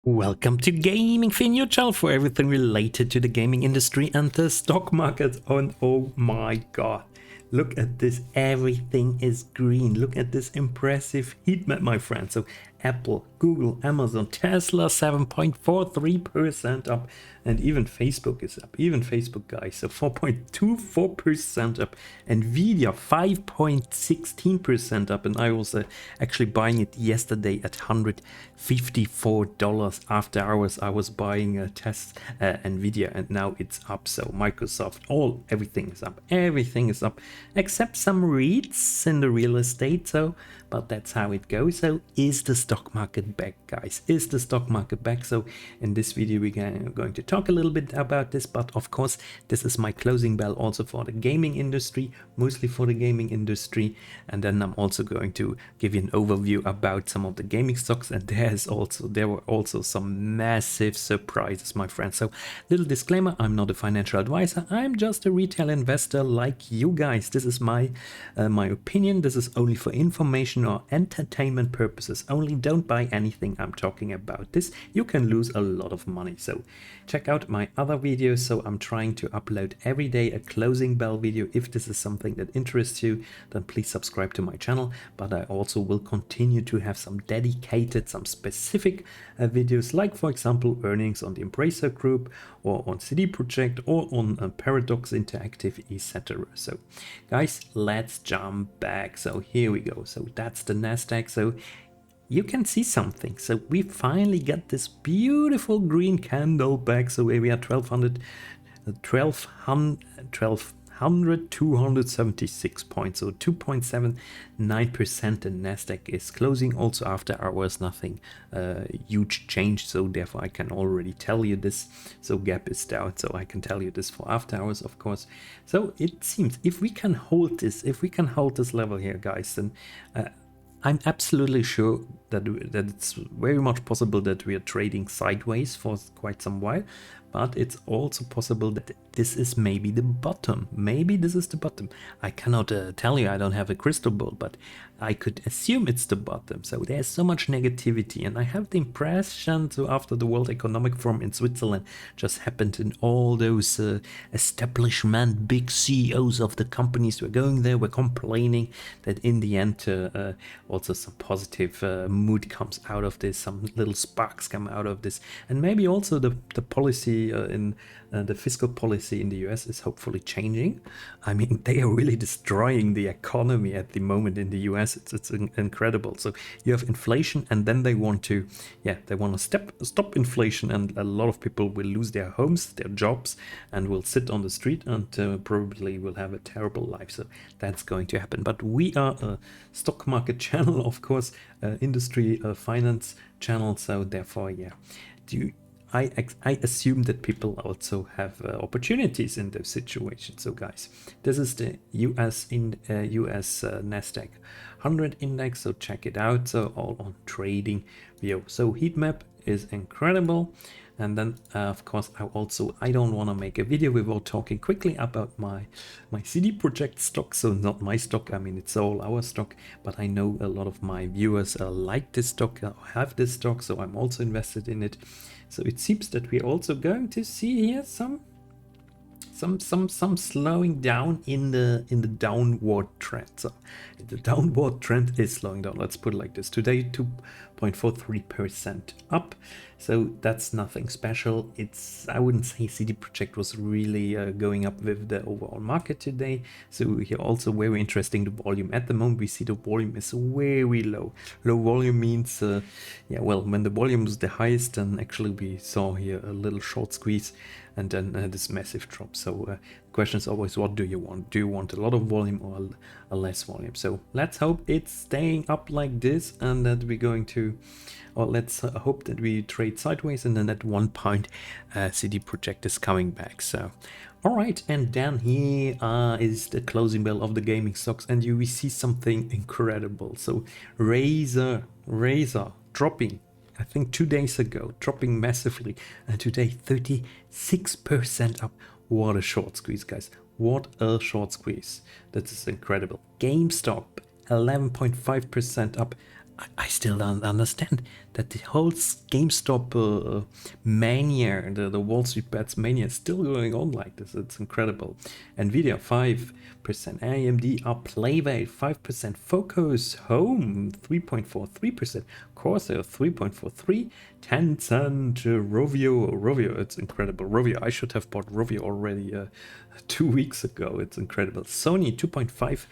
Welcome to Gaming Fin, your channel for everything related to the gaming industry and the stock market. And oh my god, look at this, everything is green. Look at this impressive heat map, my friend. So Apple, Google, Amazon, Tesla 7.43% up, and even Facebook is up. Even Facebook, guys, so 4.24% up. NVIDIA 5.16% up, and I was actually buying it yesterday at $154 after hours. I was buying a NVIDIA, and now it's up. So Microsoft, everything is up. Everything is up except some REITs in the real estate. So, but that's how it goes. So is the stock market back, guys? Is the stock market back? So in this video we're going to talk a little bit about this, but of course this is my closing bell also for the gaming industry, mostly for the gaming industry. And then I'm also going to give you an overview about some of the gaming stocks, and there were also some massive surprises, my friends. So little disclaimer, I'm not a financial advisor, I'm just a retail investor like you guys. This is my opinion. This is only for information or entertainment purposes only. Don't buy anything I'm talking about. This you can lose a lot of money. So check out my other videos. So I'm trying to upload every day a closing bell video. If this is something that interests you, then please subscribe to my channel. But I also will continue to have some dedicated, some specific videos, like for example earnings on the Embracer Group, or on CD Projekt, or on Paradox Interactive, etc. So guys, let's jump back. So here we go. So that's the Nasdaq. So you can see something. So we finally got this beautiful green candle back. So we are 276 points, so 2.79%. and Nasdaq is closing also after hours, nothing huge change, so therefore I can already tell you this. So gap is down, so I can tell you this for after hours, of course. So it seems if we can hold this, level here, guys, then I'm absolutely sure that it's very much possible that we are trading sideways for quite some while, but it's also possible that this is maybe the bottom. Maybe this is the bottom. I cannot tell you, I don't have a crystal ball, but I could assume it's the bottom. So there's so much negativity, and I have the impression, so after the World Economic Forum in Switzerland just happened, and all those establishment big CEOs of the companies were going there, were complaining that in the end also some positive mood comes out of this, some little sparks come out of this, and maybe also the policy in the fiscal policy in the US is hopefully changing. I mean, they are really destroying the economy at the moment in the US. It's incredible. So you have inflation, and then they want to stop inflation, and a lot of people will lose their homes, their jobs, and will sit on the street, and probably will have a terrible life. So that's going to happen. But we are a stock market channel, of course, industry finance channel. So therefore, yeah, I assume that people also have opportunities in those situations. So guys, this is the US Nasdaq 100 index, so check it out. So all on trading view. So heat map is incredible. And then of course I don't want to make a video without talking quickly about my CD Projekt stock. So not my stock, I mean it's all our stock, but I know a lot of my viewers like this stock, have this stock, so I'm also invested in it. So it seems that we're also going to see here some slowing down in the downward trend. So the downward trend is slowing down. Let's put it like this. Today 2.43% up. So that's nothing special. I wouldn't say CD Projekt was really going up with the overall market today. So here also very interesting, the volume. At the moment we see the volume is very low. Low volume means when the volume is the highest, then actually we saw here a little short squeeze, and then this massive drop. So the question is always, what do you want? Do you want a lot of volume or a less volume? So let's hope it's staying up like this, and that we're going to, or let's hope that we trade sideways, and then at one point CD Projekt is coming back. So all right, and then here is the closing bell of the gaming stocks, and we see something incredible. So Razer dropping, I think 2 days ago, dropping massively, and today 36% up. What a short squeeze, guys. What a short squeeze. That is incredible. GameStop 11.5% up. I still don't understand. that the whole GameStop mania, the Wall Street bets mania is still going on like this. It's incredible. NVIDIA 5%, AMD up, Playway 5%, Focus Home 3.43%, Corsair 3.43%, Tencent, Rovio, it's incredible. Rovio, I should have bought Rovio already 2 weeks ago. It's incredible. Sony 2.5,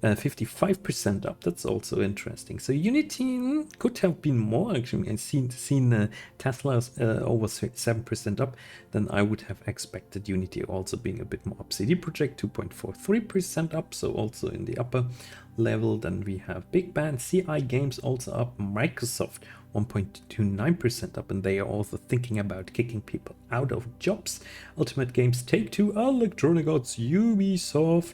55% up. That's also interesting. So Unity could have been more actually. I've seen Tesla's over 7% up. Then I would have expected Unity also being a bit more up. CD Projekt 2.43% up, so also in the upper level. Then we have Bigben, CI Games also up, Microsoft 1.29% up, and they are also thinking about kicking people out of jobs. Ultimate Games, Take-Two, Electronic Arts, Ubisoft,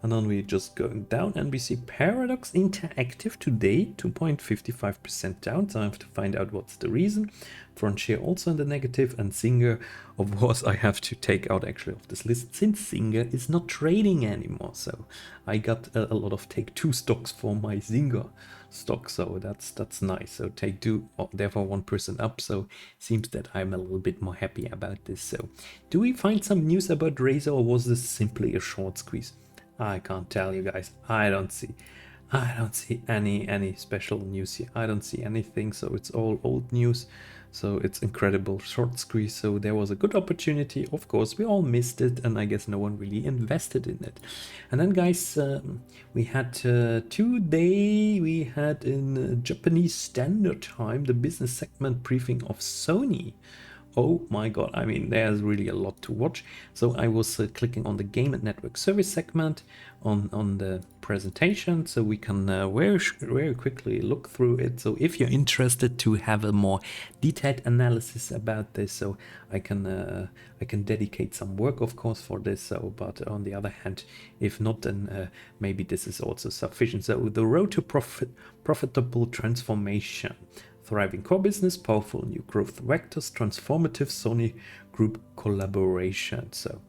and then we're just going down, and we see Paradox Interactive today 2.55% down, so I have to find out what's the reason. Frontier also in the negative, and Zynga, of course, I have to take out actually of this list since Zynga is not trading anymore. So I got a lot of Take-Two stocks for my Zynga stock, so that's nice. So Take-Two, therefore 1% up, so seems that I'm a little bit more happy about this. So do we find some news about Razer, or was this simply a short squeeze? I can't tell you guys. I don't see any special news here. I don't see anything, so it's all old news. So it's incredible short squeeze. So there was a good opportunity. Of course, we all missed it, and I guess no one really invested in it. And then, guys, we had today we had in Japanese Standard Time the business segment briefing of Sony. Oh my god, I mean, there's really a lot to watch. So I was clicking on the game and network service segment on the presentation, so we can very quickly look through it. So if you're interested to have a more detailed analysis about this, so I can dedicate some work, of course, for this. So, but on the other hand, if not, then maybe this is also sufficient. So the road to profitable transformation. Thriving core business, powerful new growth vectors, transformative Sony Group collaboration. So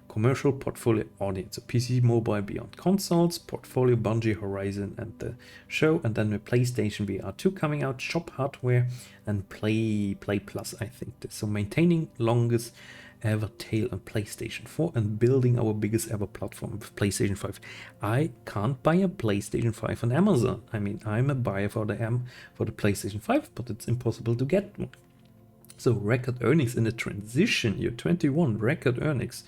commercial portfolio audience, so PC, mobile, beyond consoles, portfolio, Bungie, Horizon, and the show. And then the PlayStation VR 2 coming out, shop hardware, and Play Plus, I think. So maintaining longest ever tail on PlayStation 4 and building our biggest ever platform with PlayStation 5. I can't buy a PlayStation 5 on Amazon. I mean, I'm a buyer for the PlayStation 5, but it's impossible to get one. So record earnings in the transition year 21, record earnings.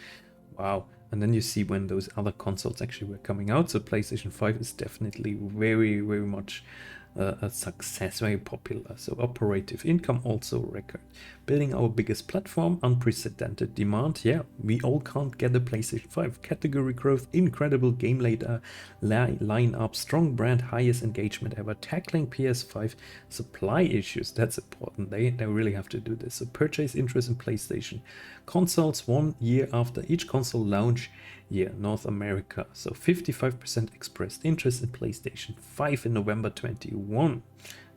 Wow. And then you see when those other consoles actually were coming out. So PlayStation 5 is definitely very, very much a success, very popular. So operative income also record. Building our biggest platform, unprecedented demand. Yeah, we all can't get a PlayStation 5. Category growth, incredible game later line up, strong brand, highest engagement ever. Tackling PS5 supply issues, that's important. They really have to do this. So purchase interest in PlayStation consoles 1 year after each console launch year, North America. So 55% expressed interest in PlayStation 5 in November 21.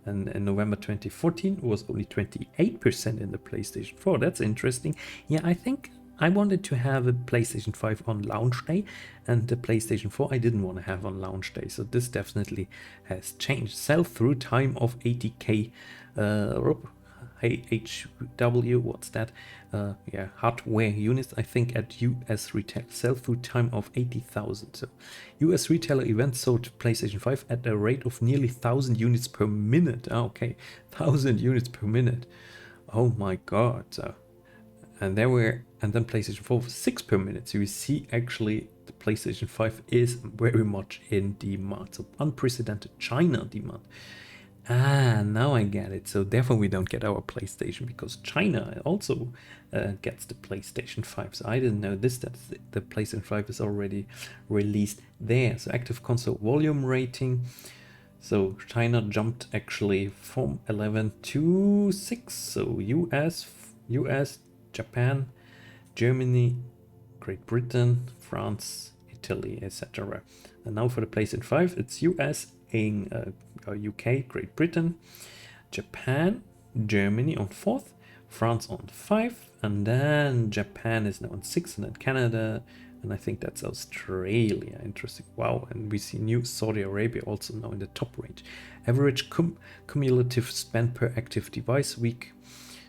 And in November 2014 was only 28% in the PlayStation 4. That's interesting. Yeah, I think I wanted to have a PlayStation 5 on launch day, and the PlayStation 4 I didn't want to have on launch day. So this definitely has changed. Sell-through time of 80k HW, what's that? Yeah, hardware units, I think, at US retail. Sell-through time of 80,000. So US retailer events sold PlayStation 5 at a rate of nearly 1,000 units per minute. Oh, okay, 1,000 units per minute. Oh my god. And then PlayStation 4 was 6 per minute. So you see, actually, the PlayStation 5 is very much in demand. So unprecedented China demand. Ah, now I get it. So therefore we don't get our PlayStation, because China also gets the PlayStation 5. So I didn't know this, that the PlayStation 5 is already released there. So active console volume rating. So China jumped actually from 11 to 6. So US, Japan, Germany, Great Britain, France, Italy, etc. And now for the PlayStation 5, it's US, in UK, Great Britain, Japan, Germany on 4th, France on 5, and then Japan is now on 6th, and then Canada, and I think that's Australia. Interesting. Wow, and we see new Saudi Arabia also now in the top range. Average cumulative spend per active device week.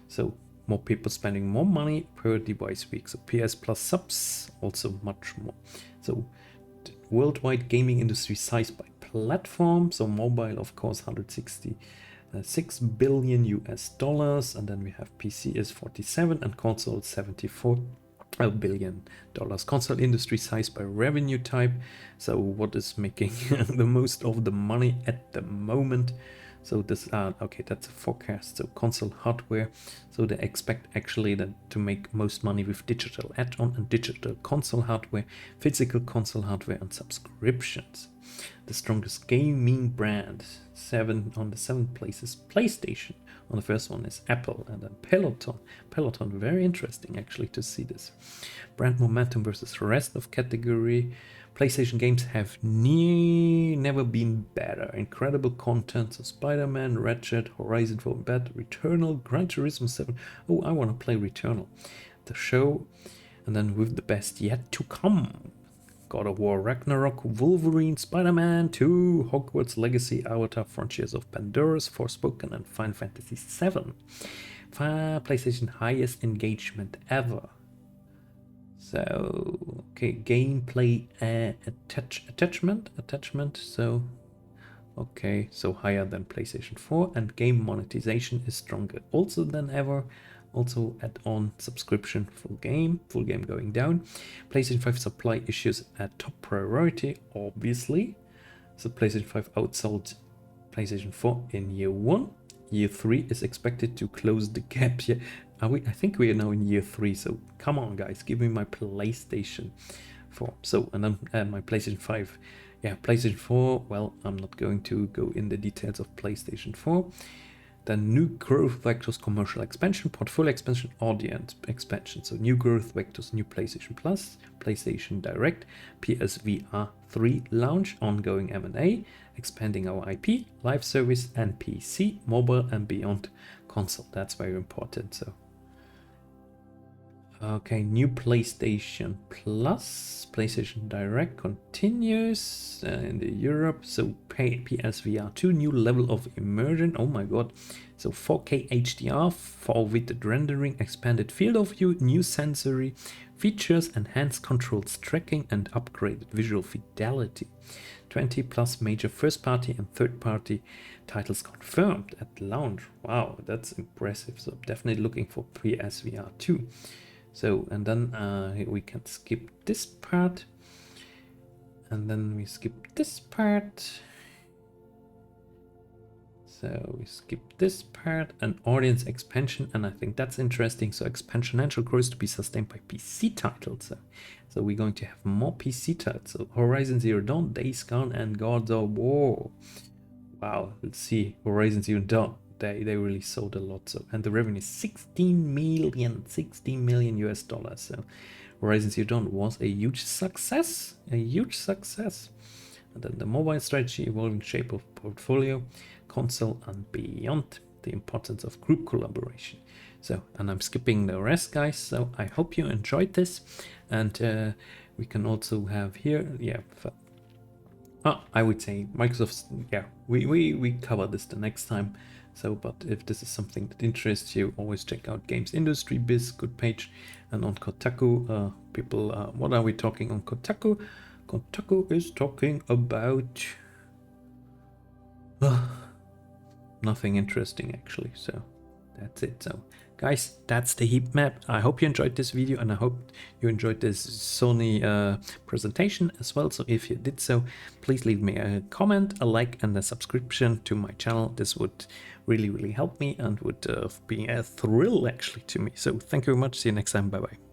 So more people spending more money per device week. So PS Plus subs also much more. So worldwide gaming industry size by platform. So mobile, of course, 166 billion US dollars, and then we have PC is 47 and console 74 billion dollars. Console industry size by revenue type. So what is making the most of the money at the moment? So this okay, that's a forecast. So console hardware, so they expect actually that to make most money with digital add-on and digital console hardware, physical console hardware and subscriptions. The strongest gaming brand, on the 7th place is PlayStation. On the first one is Apple, and then Peloton, very interesting actually to see this. Brand momentum versus the rest of category. PlayStation games have never been better. Incredible content, so Spider-Man, Ratchet, Horizon Forbidden, Returnal, Gran Turismo 7. Oh, I want to play Returnal. The show, and then with the best yet to come. God of War Ragnarok, Wolverine, Spider-Man 2, Hogwarts Legacy, Avatar, Frontiers of Pandora, Forspoken, and Final Fantasy VII. PlayStation highest engagement ever. So, okay, gameplay attachment, so, okay, so higher than PlayStation 4, and game monetization is stronger also than ever. Also add-on subscription, full game going down. PlayStation 5 supply issues at top priority, obviously. So PlayStation 5 outsold PlayStation 4 in year 1. Year 3 is expected to close the gap. Yeah, I think we are now in year 3, so come on guys, give me my PlayStation 4. So, and then my PlayStation 5. Yeah, PlayStation 4, well, I'm not going to go in the details of PlayStation 4. Then new growth vectors, commercial expansion, portfolio expansion, audience expansion. So new growth vectors, new PlayStation Plus, PlayStation Direct, PSVR 3 launch, ongoing M&A, expanding our IP, live service and PC, mobile and beyond console. That's very important. So okay, new PlayStation Plus, PlayStation Direct continues in the Europe. So PSVR 2, new level of immersion. Oh my god. So 4K HDR, forwarded rendering, expanded field of view, new sensory features, enhanced controls tracking, and upgraded visual fidelity. 20 plus major first party and third party titles confirmed at launch. Wow, that's impressive. So definitely looking for PSVR 2. So, and then we can skip this part, and then we skip this part. So we skip this part, and audience expansion, and I think that's interesting. So exponential growth to be sustained by PC titles. So we're going to have more PC titles. So Horizon Zero Dawn, Days Gone, and God of War. Wow, let's see. Horizon Zero Dawn. They really sold a lot. So, and the revenue is 16 million US dollars. So Horizon Zero Dawn was a huge success. And then the mobile strategy, evolving shape of portfolio, console and beyond, the importance of group collaboration. So, and I'm skipping the rest, guys. So I hope you enjoyed this, and we can also have here, yeah. I would say Microsoft, yeah, we cover this the next time. So, but if this is something that interests you, always check out Games Industry Biz, good page. And on Kotaku, people, what are we talking on Kotaku? Kotaku is talking about nothing interesting actually. So that's it. So guys, that's the heat map. I hope you enjoyed this video, and I hope you enjoyed this Sony presentation as well. So if you did so, please leave me a comment, a like, and a subscription to my channel. This would really help me and would be a thrill actually to me. So thank you very much. See you next time. Bye bye.